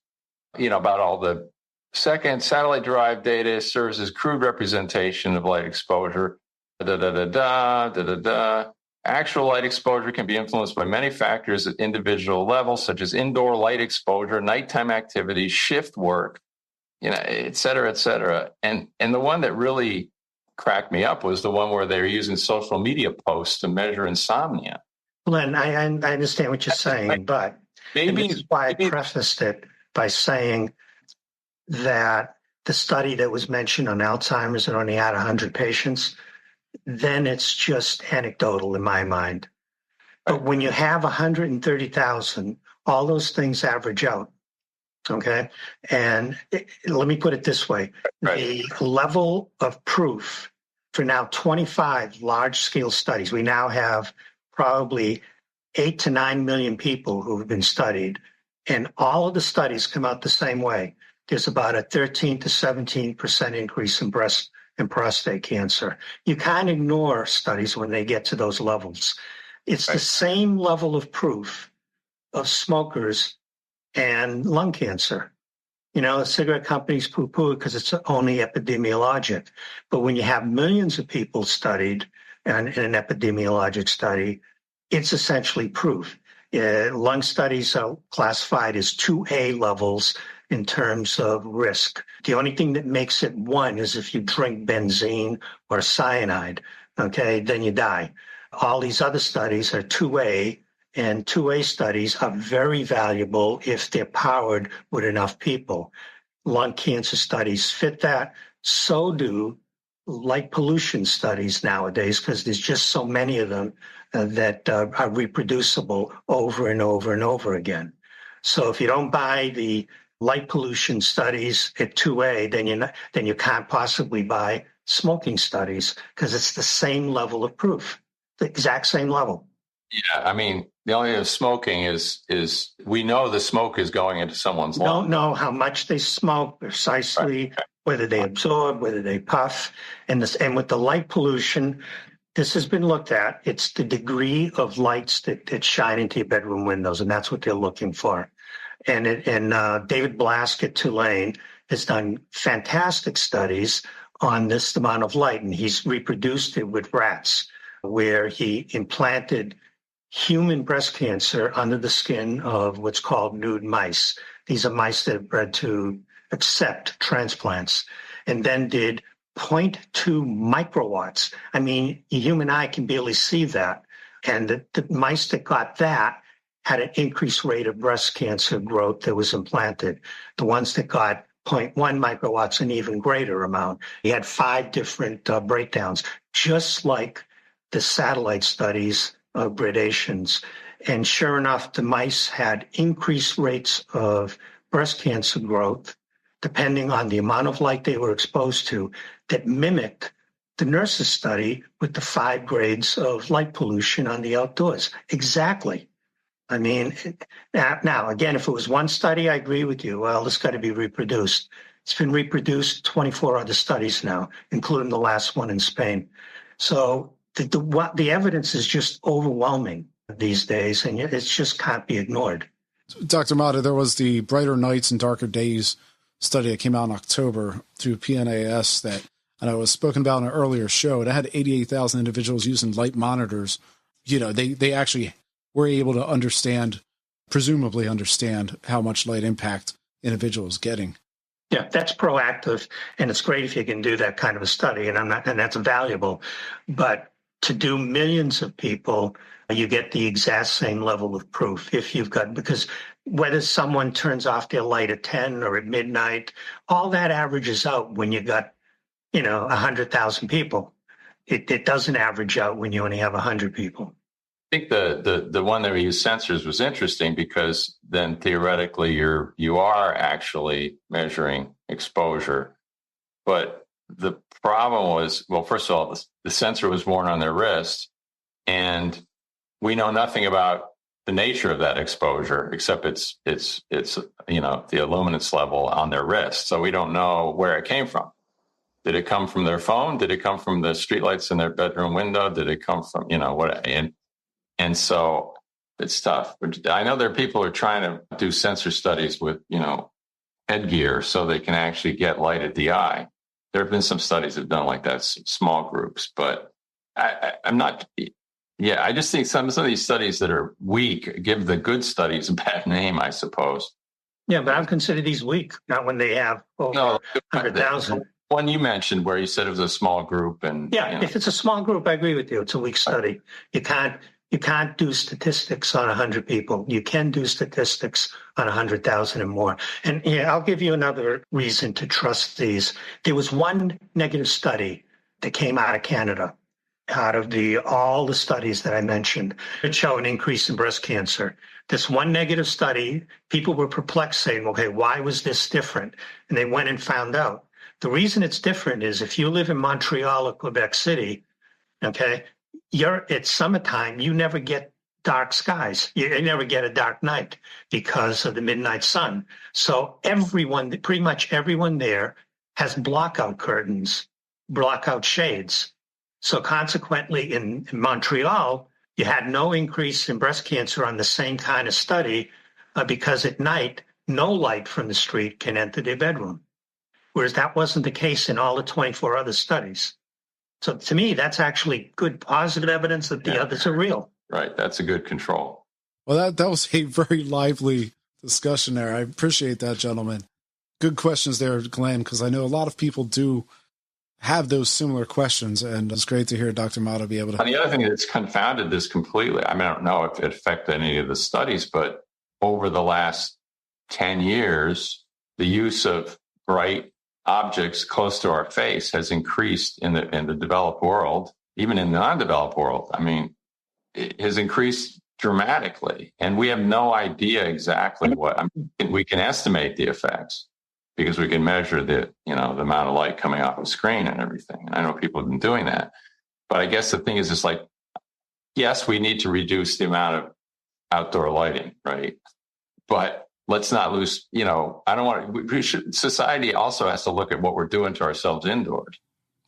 about all the second satellite-derived data serves as crude representation of light exposure. Actual light exposure can be influenced by many factors at individual levels, such as indoor light exposure, nighttime activities, shift work, et cetera, et cetera. And the one that really cracked me up was the one where they're using social media posts to measure insomnia. Len, I understand what you're saying, but this is why I prefaced it by saying that the study that was mentioned on Alzheimer's and only had 100 patients, then it's just anecdotal in my mind. But when you have 130,000, all those things average out, okay? And let me put it this way. Right. The level of proof for now 25 large-scale studies, we now have probably 8 to 9 million people who have been studied, and all of the studies come out the same way. There's about a 13 to 17% increase in breast and prostate cancer. You can't ignore studies when they get to those levels. It's the same level of proof of smokers and lung cancer. You know, the cigarette companies poo-poo it because it's only epidemiologic. But when you have millions of people studied in an epidemiologic study, it's essentially proof. Lung studies are classified as 2A levels in terms of risk. The only thing that makes it 1 is if you drink benzene or cyanide, okay, then you die. All these other studies are 2A, and 2A studies are very valuable if they're powered with enough people. Lung cancer studies fit that. So do light pollution studies nowadays, because there's just so many of them that are reproducible over and over and over again. So if you don't buy the light pollution studies at 2A, then you can't possibly buy smoking studies, because it's the same level of proof, the exact same level. Yeah, I mean, the only thing of smoking is we know the smoke is going into someone's lungs. Don't know how much they smoke precisely, whether they absorb, whether they puff, and with the light pollution, this has been looked at. It's the degree of lights that shine into your bedroom windows, and that's what they're looking for. And David Blask at Tulane has done fantastic studies on this amount of light, and he's reproduced it with rats, where he implanted human breast cancer under the skin of what's called nude mice. These are mice that are bred to accept transplants, and then did 0.2 microwatts. I mean, the human eye can barely see that. And the mice that got that had an increased rate of breast cancer growth that was implanted. The ones that got 0.1 microwatts, an even greater amount. He had 5 different breakdowns, just like the satellite studies of gradations. And sure enough, the mice had increased rates of breast cancer growth, depending on the amount of light they were exposed to, that mimicked the nurses' study with the 5 grades of light pollution on the outdoors. Exactly. I mean, now, again, if it was one study, I agree with you. Well, this got to be reproduced. It's been reproduced 24 other studies now, including the last one in Spain. So the evidence is just overwhelming these days, and it just can't be ignored. Dr. Motta, there was the Brighter Nights and Darker Days study that came out in October through PNAS that I know was spoken about in an earlier show. It had 88,000 individuals using light monitors. You know, they actually were able to presumably understand how much light impact individuals getting. Yeah, that's proactive, and it's great if you can do that kind of a study, and that's valuable. But to do millions of people, you get the exact same level of proof because whether someone turns off their light at 10 or at midnight, all that averages out when you got, 100,000 people. It doesn't average out when you only have 100 people. I think the one that we use sensors was interesting because then theoretically you are actually measuring exposure. But the problem was, well, first of all, the sensor was worn on their wrist, and we know nothing about the nature of that exposure except it's the luminance level on their wrist. So we don't know where it came from. Did it come from their phone? Did it come from the streetlights in their bedroom window? Did it come from what? And so it's tough. But I know there are people who are trying to do sensor studies with, headgear so they can actually get light at the eye. There have been some studies that have done like that, small groups, but I'm not. Yeah, I just think some of these studies that are weak give the good studies a bad name, I suppose. Yeah, but I would consider these weak, not when they have over 100,000. One you mentioned where you said it was a small group, and if it's a small group, I agree with you. It's a weak study. You can't do statistics on 100 people. You can do statistics on 100,000 and more. And I'll give you another reason to trust these. There was one negative study that came out of Canada, out of all the studies that I mentioned, that show an increase in breast cancer. This one negative study, people were perplexed, saying, okay, why was this different? And they went and found out. The reason it's different is if you live in Montreal or Quebec City, okay, it's summertime, you never get dark skies. You never get a dark night because of the midnight sun. So pretty much everyone there has blackout curtains block out shades. So consequently, in Montreal, you had no increase in breast cancer on the same kind of study because at night, no light from the street can enter their bedroom, whereas that wasn't the case in all the 24 other studies. So to me, that's actually good positive evidence that the others are real. Right. That's a good control. Well, that was a very lively discussion there. I appreciate that, gentlemen. Good questions there, Glenn, because I know a lot of people do have those similar questions, and it's great to hear Dr. Motta be able to. And the other thing that's confounded this completely, I mean, I don't know if it affected any of the studies, but over the last 10 years, the use of bright objects close to our face has increased in the developed world, even in the non-developed world. I mean, it has increased dramatically, and we have no idea exactly what. I mean, we can estimate the effects because we can measure the amount of light coming off the screen and everything. And I know people have been doing that, but I guess the thing is, it's like, yes, we need to reduce the amount of outdoor lighting, right? But let's not lose, I don't want to, society also has to look at what we're doing to ourselves indoors.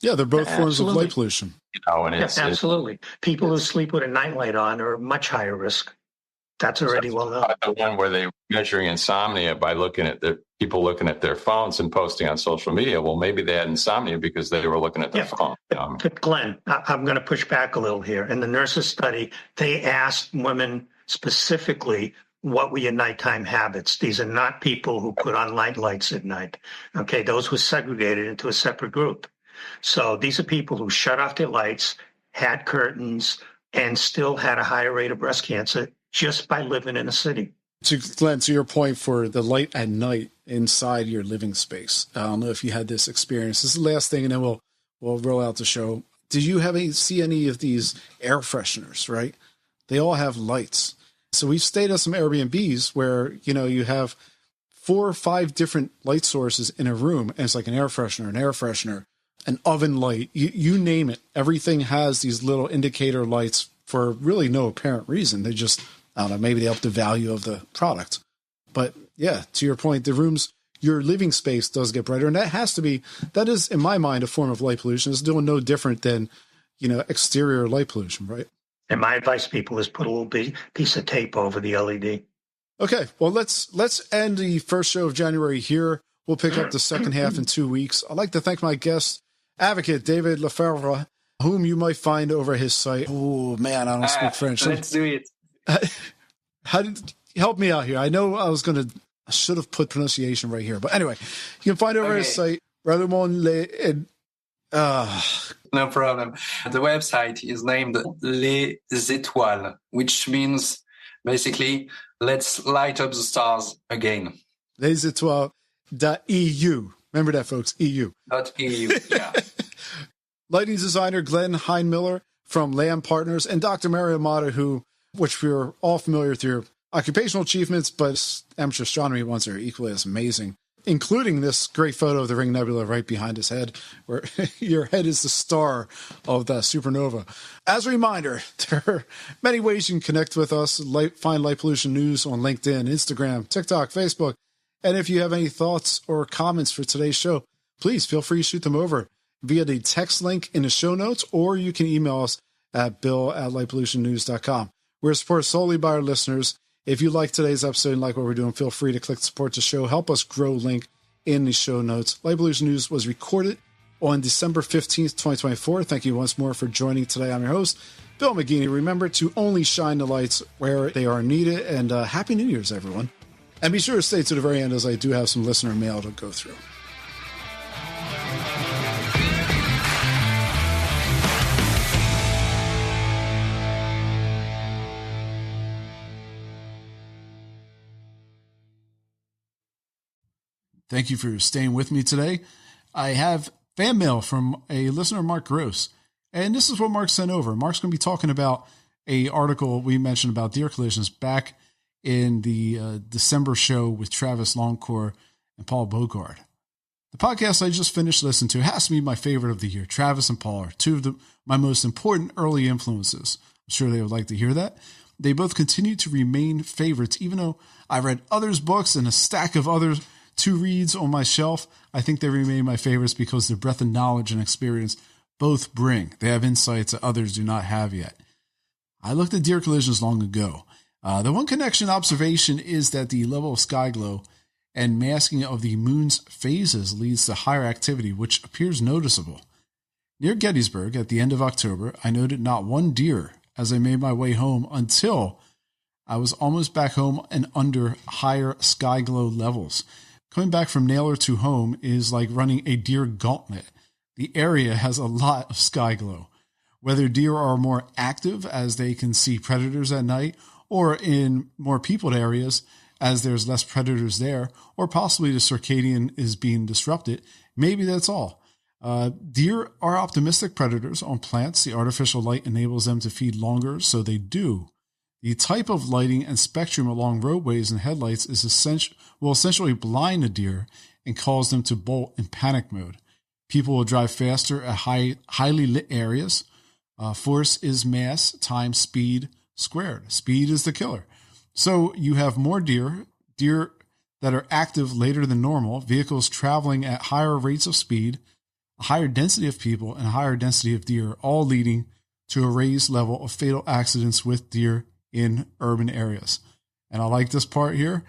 Yeah, they're both forms of light pollution. And absolutely. People who sleep with a nightlight on are much higher risk. That's already well known. The one where they're measuring insomnia by looking at people looking at their phones and posting on social media. Well, maybe they had insomnia because they were looking at their phone. But Glenn, I'm going to push back a little here. In the nurses study, they asked women specifically, what were your nighttime habits? These are not people who put on lights at night. Okay, those were segregated into a separate group. So these are people who shut off their lights, had curtains, and still had a higher rate of breast cancer just by living in a city. Glenn, to your point for the light at night inside your living space, I don't know if you had this experience. This is the last thing, and then we'll roll out the show. Did you see any of these air fresheners, right? They all have lights. So we've stayed at some Airbnbs where, you have 4 or 5 different light sources in a room, and it's like an air freshener, an oven light, you name it. Everything has these little indicator lights for really no apparent reason. They just, I don't know, maybe they up the value of the product. But yeah, to your point, the rooms, your living space does get brighter. And that is, in my mind, a form of light pollution. It's doing no different than, exterior light pollution, right? And my advice, people, is put a little piece of tape over the LED. Okay, well, let's end the first show of January here. We'll pick up the second half in 2 weeks. I'd like to thank my guest, advocate David Lefevre, whom you might find over his site. Oh, man, I don't speak French. Let's do it. Help me out here. I know I should have put pronunciation right here. But anyway, you can find over his site, No problem. The website is named Les Étoiles, which means basically, let's light up the stars again. Les Étoiles.eu. Remember that, folks, EU. .eu, yeah. Lighting designer Glenn Heinmiller from Lamb Partners and Dr. Mario Motta, which we're all familiar with your occupational achievements, but amateur astronomy ones are equally as amazing, including this great photo of the Ring Nebula right behind his head, where your head is the star of that supernova. As a reminder, there are many ways you can connect with us. Find Light Pollution News on LinkedIn, Instagram, TikTok, Facebook. And if you have any thoughts or comments for today's show, please feel free to shoot them over via the text link in the show notes, or you can email us at bill@lightpollutionnews.com. We're supported solely by our listeners. If you like today's episode and like what we're doing, feel free to click support the show. Help us grow link in the show notes. Light Pollution News was recorded on December 15th, 2024. Thank you once more for joining today. I'm your host, Bill McGeaney. Remember to only shine the lights where they are needed, and Happy New Year's, everyone. And be sure to stay to the very end, as I do have some listener mail to go through. Thank you for staying with me today. I have fan mail from a listener, Mark Gross. And this is what Mark sent over. Mark's going to be talking about an article we mentioned about deer collisions back in the December show with Travis Longcore and Paul Bogard. The podcast I just finished listening to has to be my favorite of the year. Travis and Paul are two of my most important early influences. I'm sure they would like to hear that. They both continue to remain favorites, even though I read others' books and a stack of others two reads on my shelf. I think they remain my favorites because the breadth of knowledge and experience both bring. They have insights that others do not have yet. I looked at deer collisions long ago. The one connection observation is that the level of sky glow and masking of the moon's phases leads to higher activity, which appears noticeable. Near Gettysburg, at the end of October, I noted not one deer as I made my way home until I was almost back home and under higher sky glow levels. Coming back from Naylor to home is like running a deer gauntlet. The area has a lot of sky glow. Whether deer are more active as they can see predators at night, or in more peopled areas as there's less predators there, or possibly the circadian is being disrupted, maybe that's all. Deer are optimistic predators on plants. The artificial light enables them to feed longer, so they do. The type of lighting and spectrum along roadways and headlights will essentially blind a deer and cause them to bolt in panic mode. People will drive faster at highly lit areas. Force is mass times speed squared. Speed is the killer. So you have more deer that are active later than normal, vehicles traveling at higher rates of speed, a higher density of people, and a higher density of deer, all leading to a raised level of fatal accidents with deer in urban areas. And I like this part here.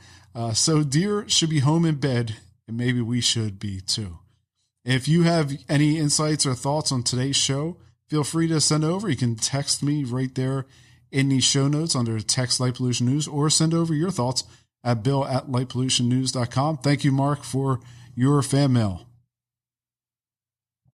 So deer should be home in bed, and maybe we should be too. If you have any insights or thoughts on today's show, feel free to send over. You can text me right there in the show notes under text Light Pollution News, or send over your thoughts at bill@lightpollutionnews.com. Thank you, Mark, for your fan mail.